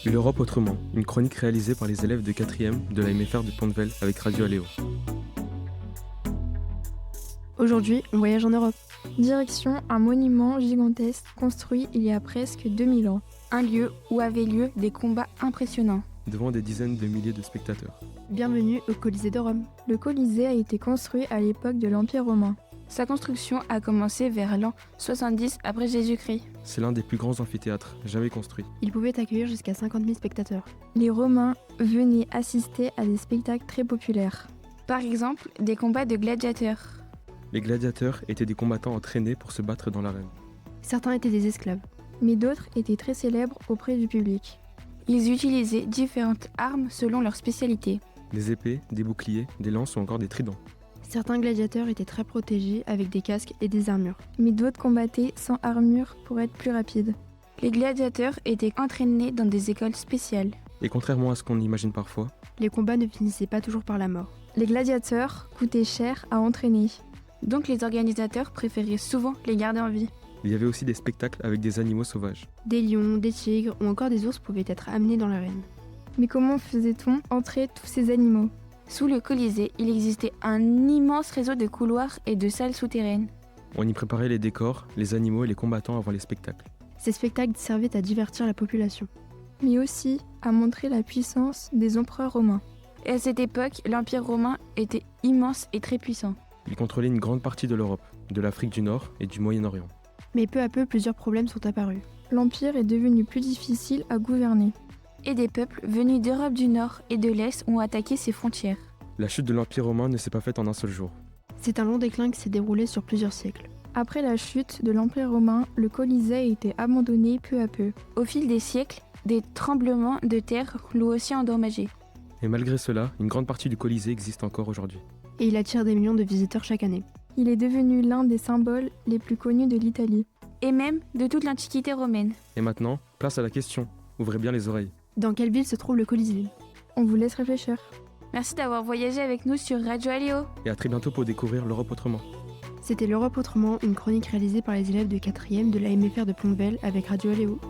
L'Europe autrement, une chronique réalisée par les élèves de 4e de la MFR de Pont-de-Vel avec Radio Aléo. Aujourd'hui, on voyage en Europe. Direction un monument gigantesque construit il y a presque 2000 ans. Un lieu où avaient lieu des combats impressionnants. Devant des dizaines de milliers de spectateurs. Bienvenue au Colisée de Rome. Le Colisée a été construit à l'époque de l'Empire romain. Sa construction a commencé vers l'an 70 après Jésus-Christ. C'est l'un des plus grands amphithéâtres jamais construits. Il pouvait accueillir jusqu'à 50 000 spectateurs. Les Romains venaient assister à des spectacles très populaires. Par exemple, des combats de gladiateurs. Les gladiateurs étaient des combattants entraînés pour se battre dans l'arène. Certains étaient des esclaves, mais d'autres étaient très célèbres auprès du public. Ils utilisaient différentes armes selon leur spécialité. Des épées, des boucliers, des lances ou encore des tridents. Certains gladiateurs étaient très protégés avec des casques et des armures, mais d'autres combattaient sans armure pour être plus rapides. Les gladiateurs étaient entraînés dans des écoles spéciales. Et contrairement à ce qu'on imagine parfois, les combats ne finissaient pas toujours par la mort. Les gladiateurs coûtaient cher à entraîner. Donc les organisateurs préféraient souvent les garder en vie. il y avait aussi des spectacles avec des animaux sauvages. Des lions, des tigres ou encore des ours pouvaient être amenés dans l'arène. Mais comment faisait-on entrer tous ces animaux ? Sous le Colisée, il existait un immense réseau de couloirs et de salles souterraines. On y préparait les décors, les animaux et les combattants avant les spectacles. Ces spectacles servaient à divertir la population, mais aussi à montrer la puissance des empereurs romains. Et à cette époque, l'Empire romain était immense et très puissant. Il contrôlait une grande partie de l'Europe, de l'Afrique du Nord et du Moyen-Orient. Mais peu à peu, plusieurs problèmes sont apparus. L'Empire est devenu plus difficile à gouverner. Et des peuples venus d'Europe du Nord et de l'Est ont attaqué ses frontières. La chute de l'Empire romain ne s'est pas faite en un seul jour. C'est un long déclin qui s'est déroulé sur plusieurs siècles. Après la chute de l'Empire romain, le Colisée a été abandonné peu à peu. Au fil des siècles, des tremblements de terre l'ont aussi endommagé. Et malgré cela, une grande partie du Colisée existe encore aujourd'hui. Et il attire des millions de visiteurs chaque année. Il est devenu l'un des symboles les plus connus de l'Italie. Et même de toute l'Antiquité romaine. Et maintenant, place à la question. Ouvrez bien les oreilles. Dans quelle ville se trouve le Colisée ? On vous laisse réfléchir. Merci d'avoir voyagé avec nous sur Radio Aléo. Et à très bientôt pour découvrir l'Europe autrement. C'était l'Europe autrement, une chronique réalisée par les élèves de 4e de la MFR de Pont-de-Vel avec Radio Aléo.